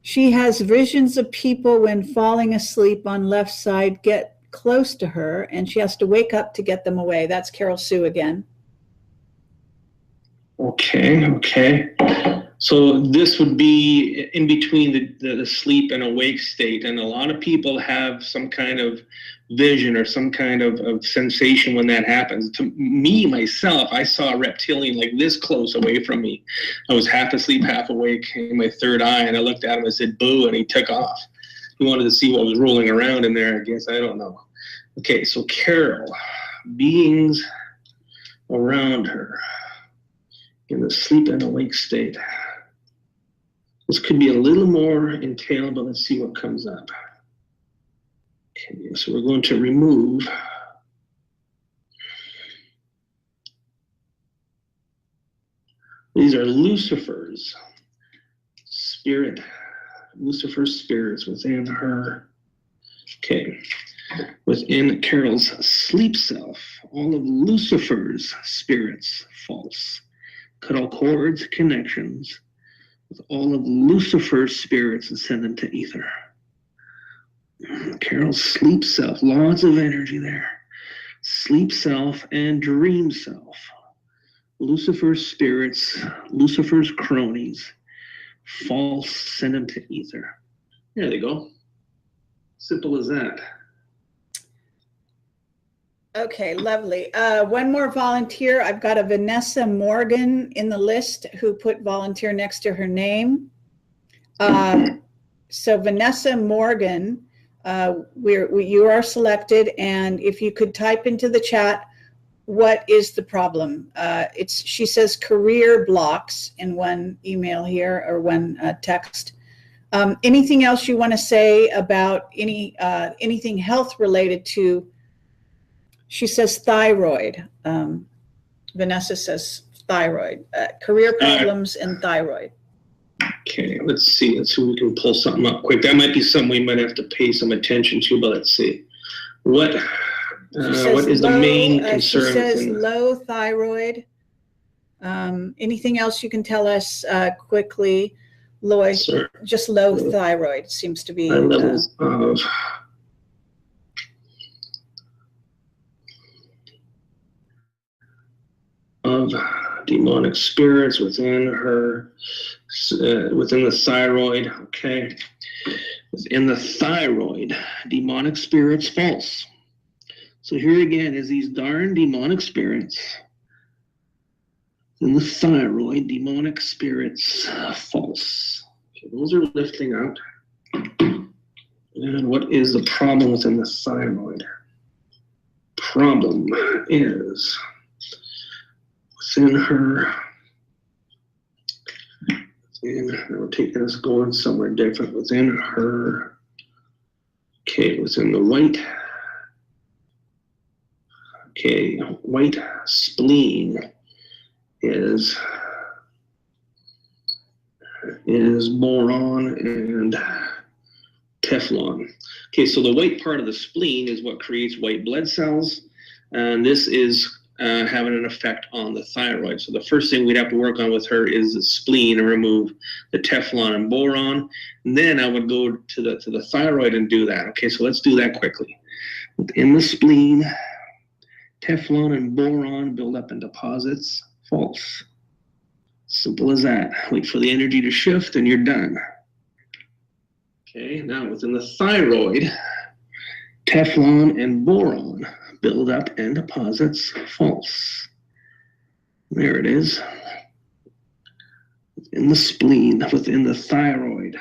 she has visions of people when falling asleep on left side get close to her, and she has to wake up to get them away. That's Carol Sue again. Okay. So this would be in between the sleep and awake state. And a lot of people have some kind of vision or some kind of sensation when that happens. To me, myself, I saw a reptilian like this close away from me. I was half asleep, half awake in my third eye, and I looked at him and said, boo, and he took off. He wanted to see what was rolling around in there, I guess. I don't know. Okay, so Carol, beings around her in the sleep and awake state. This could be a little more entailed, but let's see what comes up. Okay, so we're going to remove These are Lucifer's spirits within her. Okay. Within Carol's sleep self, all of Lucifer's spirits false. Cut all cords, connections with all of Lucifer's spirits and send them to ether. Carol's sleep self, lots of energy there. Sleep self and dream self. Lucifer's spirits, Lucifer's cronies, false, send them to ether. There they go. Simple as that. Okay, lovely. One more volunteer. I've got a Vanessa Morgan in the list who put volunteer next to her name. So Vanessa Morgan, you are selected, and if you could type into the chat, what is the problem? She says career blocks in one email here, or one text. Anything else you want to say about anything health related to? She says thyroid. Vanessa says thyroid. Career problems and thyroid. Okay, let's see if we can pull something up quick. That might be something we might have to pay some attention to, but let's see. What is the main concern? She says low thyroid. Anything else you can tell us quickly, Lloyd? Sir. Just low thyroid seems to be. Levels of demonic spirits within her, within the thyroid. Okay, within the thyroid, demonic spirits false. So here again is these darn demonic spirits in the thyroid, demonic spirits false. Okay, those are lifting out. And what is the problem within the thyroid? Problem is within her, we're taking this going somewhere different, within her, okay, within the white, okay, white spleen is boron and Teflon. Okay, so the white part of the spleen is what creates white blood cells, and this is having an effect on the thyroid. So the first thing we'd have to work on with her is the spleen and remove the Teflon and boron. And then I would go to the thyroid and do that. Okay, so let's do that quickly. Within the spleen, Teflon and boron build up in deposits. False. Simple as that. Wait for the energy to shift and you're done. Okay, now within the thyroid, Teflon and boron build up and deposits. False. There it is. Within the spleen, within the thyroid,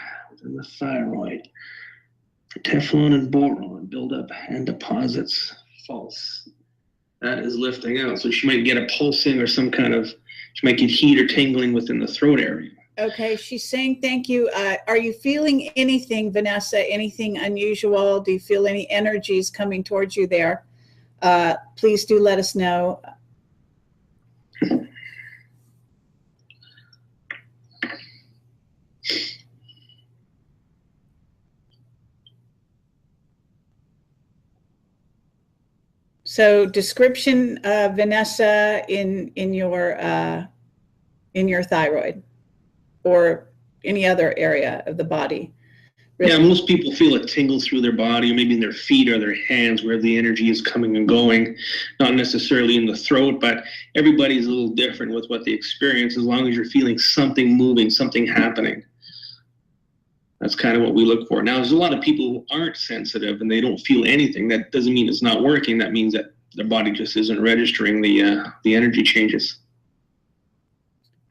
Teflon and boron build up and deposits. False. That is lifting out. So she might get a pulsing or some kind of, she might get heat or tingling within the throat area. Okay, she's saying thank you. Are you feeling anything, Vanessa, anything unusual? Do you feel any energies coming towards you there? Please do let us know. So description, Vanessa, in your thyroid or any other area of the body. Yeah, most people feel a tingle through their body, or maybe in their feet or their hands, where the energy is coming and going, not necessarily in the throat, but everybody's a little different with what they experience, as long as you're feeling something moving, something happening. That's kind of what we look for. Now, there's a lot of people who aren't sensitive and they don't feel anything. That doesn't mean it's not working. That means that their body just isn't registering the energy changes.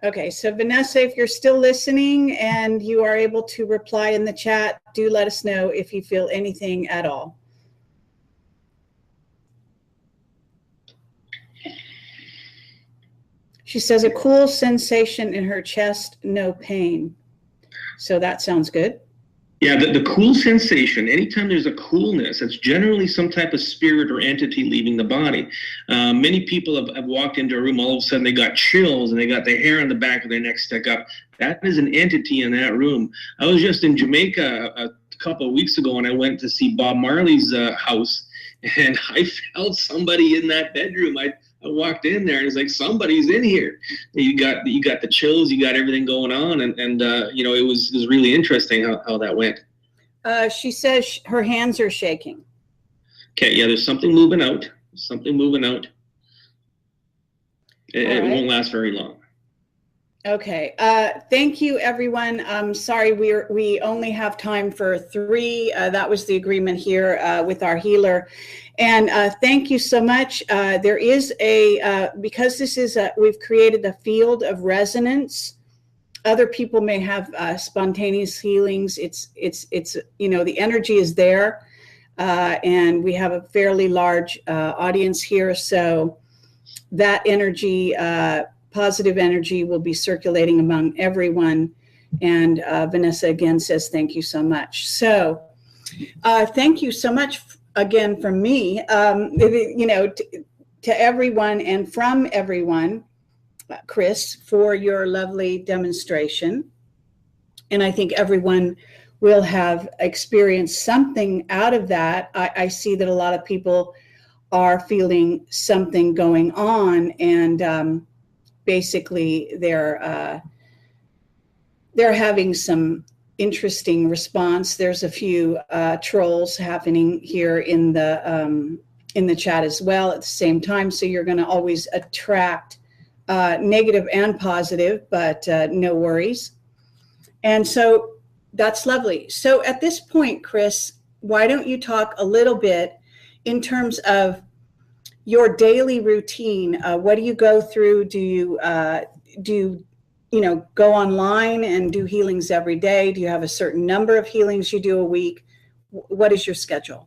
Okay, so Vanessa, if you're still listening and you are able to reply in the chat, do let us know if you feel anything at all. She says a cool sensation in her chest, no pain. So that sounds good. Yeah, the cool sensation, anytime there's a coolness, it's generally some type of spirit or entity leaving the body. Many people have walked into a room, all of a sudden they got chills and they got their hair on the back of their neck stick up. That is an entity in that room. I was just in Jamaica a couple of weeks ago and I went to see Bob Marley's house, and I felt somebody in that bedroom. I walked in there and it's like, somebody's in here. You got the chills, you got everything going on, and it was really interesting how that went. She says her hands are shaking. Okay, yeah, there's something moving out. It won't last very long. Okay, thank you, everyone. I'm sorry we only have time for 3. That was the agreement here with our healer. And thank you so much. There is because this is we've created a field of resonance. Other people may have spontaneous healings. It's the energy is there, and we have a fairly large audience here. So that energy, positive energy, will be circulating among everyone. And Vanessa again says thank you so much. So thank you so much again from me, to everyone and from everyone, Chris, for your lovely demonstration. And I think everyone will have experienced something out of that. I see that a lot of people are feeling something going on, and basically they're having some interesting response. There's a few trolls happening here in the chat as well at the same time. So you're going to always attract negative and positive, but no worries. And so that's lovely. So at this point, Chris, why don't you talk a little bit in terms of your daily routine? What do you go through? Do you go online and do healings every day? Do you have a certain number of healings you do a week? What is your schedule?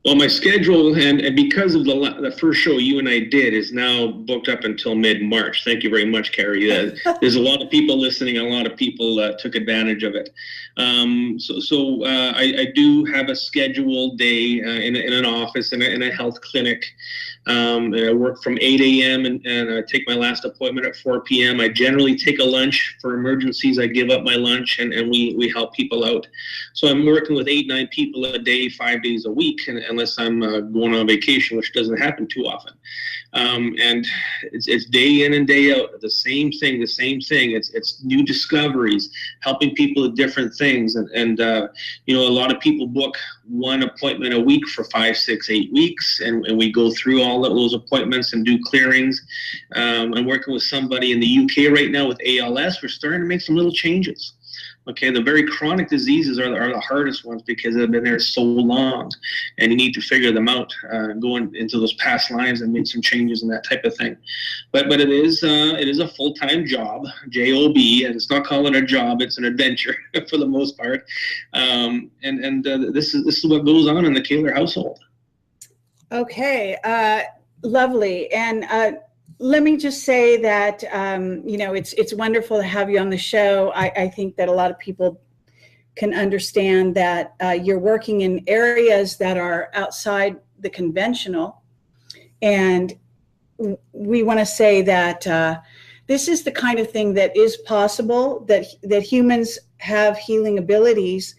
Well, my schedule, and because of the first show you and I did, is now booked up until mid-March. Thank you very much, Kerry. There's a lot of people listening, and a lot of people took advantage of it. So I do have a scheduled day in an office in a health clinic. And I work from 8 a.m. and I take my last appointment at 4 p.m. I generally take a lunch for emergencies. I give up my lunch, and we help people out. So I'm working with 8-9 people a day, 5 days a week, unless I'm going on vacation, which doesn't happen too often. And it's day in and day out, the same thing. It's new discoveries, helping people with different things. And a lot of people book one appointment a week for 5, 6, 8 weeks, and we go through all of those appointments and do clearings. I'm working with somebody in the UK right now with ALS. We're starting to make some little changes. Okay, the very chronic diseases are the hardest ones because they've been there so long, and you need to figure them out, going into those past lives and make some changes and that type of thing. But it is a full-time job, job, and it's not calling it a job; it's an adventure for the most part. This is what goes on in the Kehler household. Okay, lovely. And let me just say that, it's wonderful to have you on the show. I think that a lot of people can understand that you're working in areas that are outside the conventional. And we want to say that this is the kind of thing that is possible, that humans have healing abilities.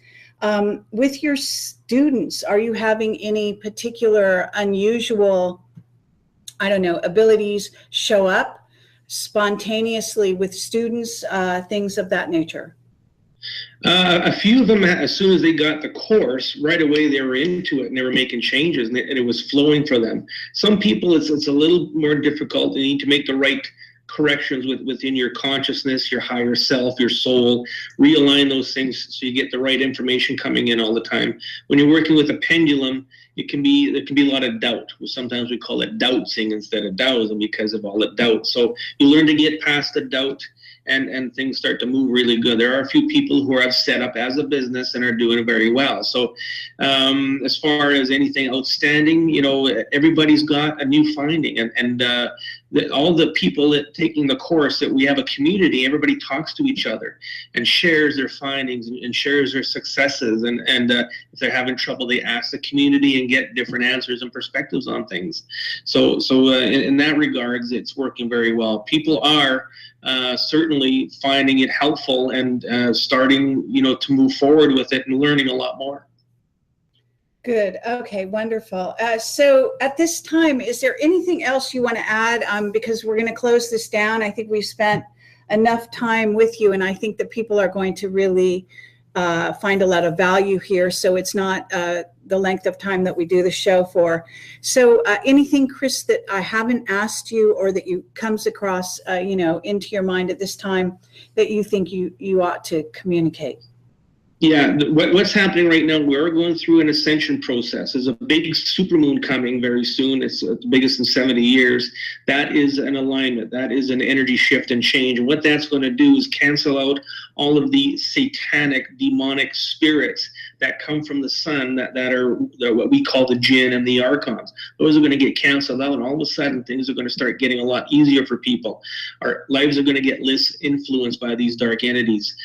With your students, are you having any particular unusual, abilities show up spontaneously with students, things of that nature? A few of them, as soon as they got the course, right away they were into it and they were making changes, and it was flowing for them. Some people, it's a little more difficult. They need to make the right corrections within your consciousness, your higher self, your soul, realign those things so you get the right information coming in all the time. When you're working with a pendulum, there can be a lot of doubt. Sometimes we call it doubting instead of dowsing because of all the doubt. So you learn to get past the doubt and things start to move really good. There are a few people who have set up as a business and are doing it very well. So as far as anything outstanding, everybody's got a new finding, and all the people that taking the course, that we have a community, everybody talks to each other and shares their findings and shares their successes, and if they're having trouble, they ask the community and get different answers and perspectives on things. So in that regards, it's working very well. People are certainly finding it helpful and starting to move forward with it and learning a lot more. Good. Okay, wonderful. So at this time, is there anything else you want to add? Because we're going to close this down. I think we've spent enough time with you, and I think that people are going to really find a lot of value here. So it's not the length of time that we do the show for. So anything, Chris, that I haven't asked you or that you comes across, into your mind at this time that you think you ought to communicate? Yeah, what's happening right now, we're going through an ascension process. There's a big supermoon coming very soon. It's the biggest in 70 years. That is an alignment. That is an energy shift and change. And what that's going to do is cancel out all of the satanic, demonic spirits that come from the sun that are what we call the jinn and the archons. Those are going to get canceled out, and all of a sudden things are going to start getting a lot easier for people. Our lives are going to get less influenced by these dark entities.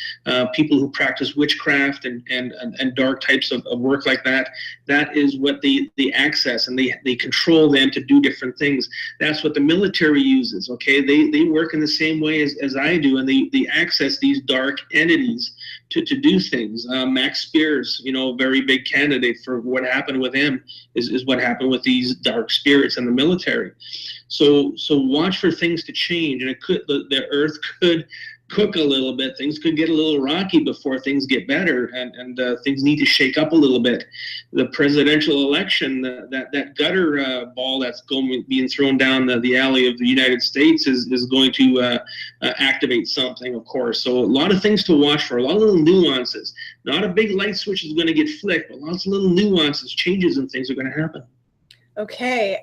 People who practice witchcraft and dark types of work like that is what they access, and they control them to do different things. That's what the military uses. Okay, they work in the same way as I do, and they access these dark entities to do things. Max Spears, a very big candidate for what happened with him is what happened with these dark spirits in the military. So watch for things to change, and the earth could cook a little bit. Things could get a little rocky before things get better, and things need to shake up a little bit. The presidential election, that gutter ball that's being thrown down the alley of the United States is going to activate something, of course. So a lot of things to watch for, a lot of little nuances. Not a big light switch is going to get flicked, but lots of little nuances, changes, and things are going to happen. Okay.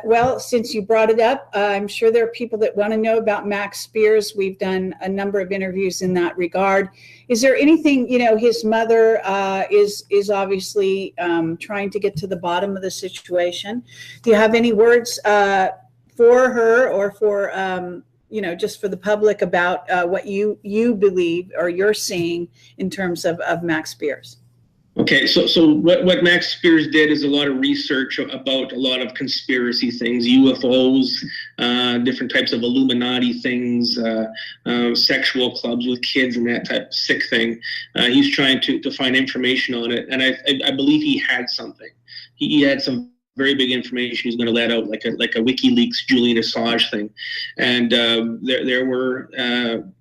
Well, since you brought it up, I'm sure there are people that want to know about Max Spears. We've done a number of interviews in that regard. Is there anything, his mother is obviously trying to get to the bottom of the situation. Do you have any words for her or for, just for the public about what you believe or you're seeing in terms of Max Spears? Okay, so what Max Spears did is a lot of research about a lot of conspiracy things, UFOs, different types of Illuminati things, sexual clubs with kids and that type of sick thing. He's trying to find information on it, and I believe he had something. He had some very big information he's going to let out, like a WikiLeaks Julian Assange thing, and there were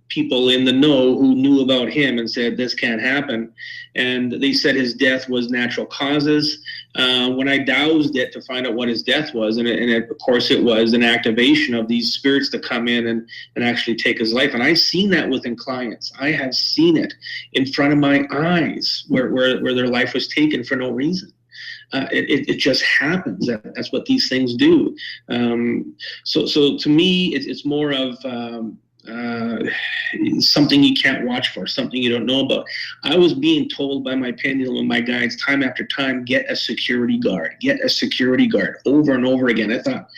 people in the know who knew about him and said this can't happen, and they said his death was natural causes. When I dowsed it to find out what his death was, and of course it was an activation of these spirits to come in and actually take his life. And I've seen that within clients. I have seen it in front of my eyes where their life was taken for no reason. It just happens. That's what these things do. So to me, it's more of something you can't watch for, something you don't know about. I was being told by my pendulum and my guides time after time, get a security guard, over and over again. I thought,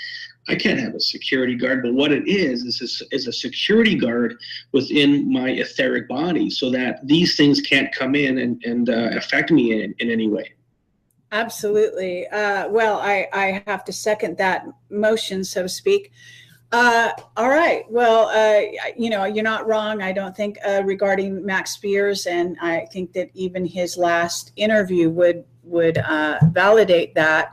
I can't have a security guard, but what it is a security guard within my etheric body so that these things can't come in and affect me in any way. Absolutely. Well, I have to second that motion, so to speak. All right. Well, you're not wrong, I don't think, regarding Max Spears, and I think that even his last interview would validate that,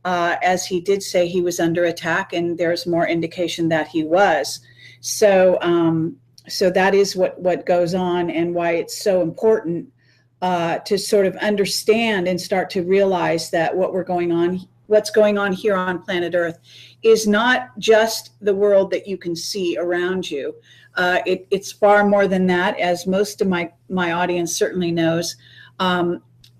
as he did say he was under attack, and there's more indication that he was. So that is what goes on, and why it's so important to sort of understand and start to realize that what's going on here on planet Earth is not just the world that you can see around you. It's far more than that, as most of my audience certainly knows.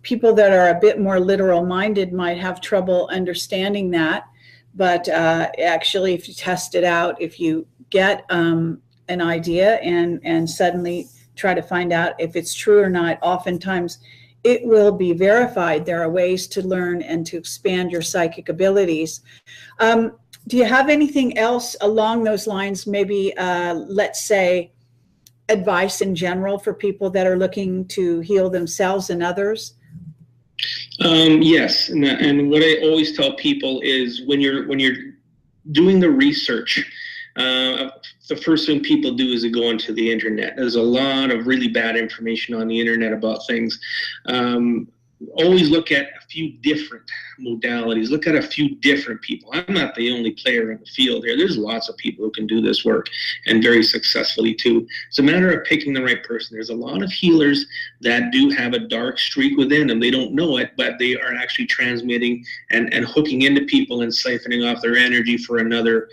People that are a bit more literal minded might have trouble understanding that, but actually if you test it out, if you get an idea and suddenly try to find out if it's true or not. Oftentimes it will be verified. There are ways to learn and to expand your psychic abilities. Do you have anything else along those lines? Maybe, let's say, advice in general for people that are looking to heal themselves and others? Yes, and what I always tell people is when you're doing the research, the first thing people do is they go onto the internet. There's a lot of really bad information on the internet about things. Always look at a few different modalities. Look at a few different people. I'm not the only player in the field here. There's lots of people who can do this work, and very successfully too. It's a matter of picking the right person. There's a lot of healers that do have a dark streak within them. They don't know it, but they are actually transmitting and hooking into people and siphoning off their energy for another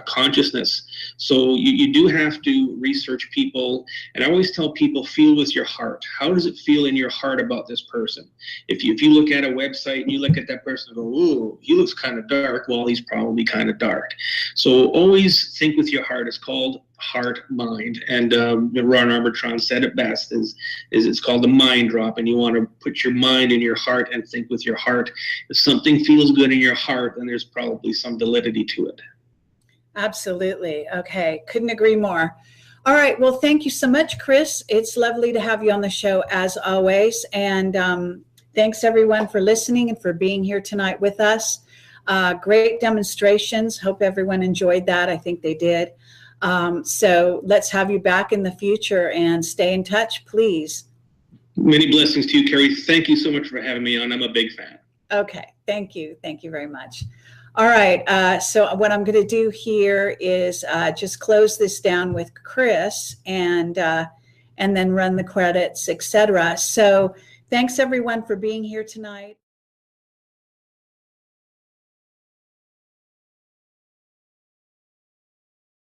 consciousness. So you do have to research people. And I always tell people, feel with your heart. How does it feel in your heart about this person? If you look at a website and you look at that person and go, ooh, he looks kind of dark, well, he's probably kind of dark. So always think with your heart. It's called heart mind, and Ron Arbitrage said it best, is it's called the mind drop, and you want to put your mind in your heart and think with your heart. If something feels good in your heart, then there's probably some validity to it. Absolutely. Okay, couldn't agree more. All right. Well, thank you so much, Chris. It's lovely to have you on the show as always. And thanks everyone for listening and for being here tonight with us. Great demonstrations. Hope everyone enjoyed that. I think they did. So let's have you back in the future and stay in touch, please. Many blessings to you, Kerry. Thank you so much for having me on. I'm a big fan. Okay. Thank you. Thank you very much. All right, so what I'm going to do here is just close this down with Chris and then run the credits, etc. So thanks everyone for being here tonight.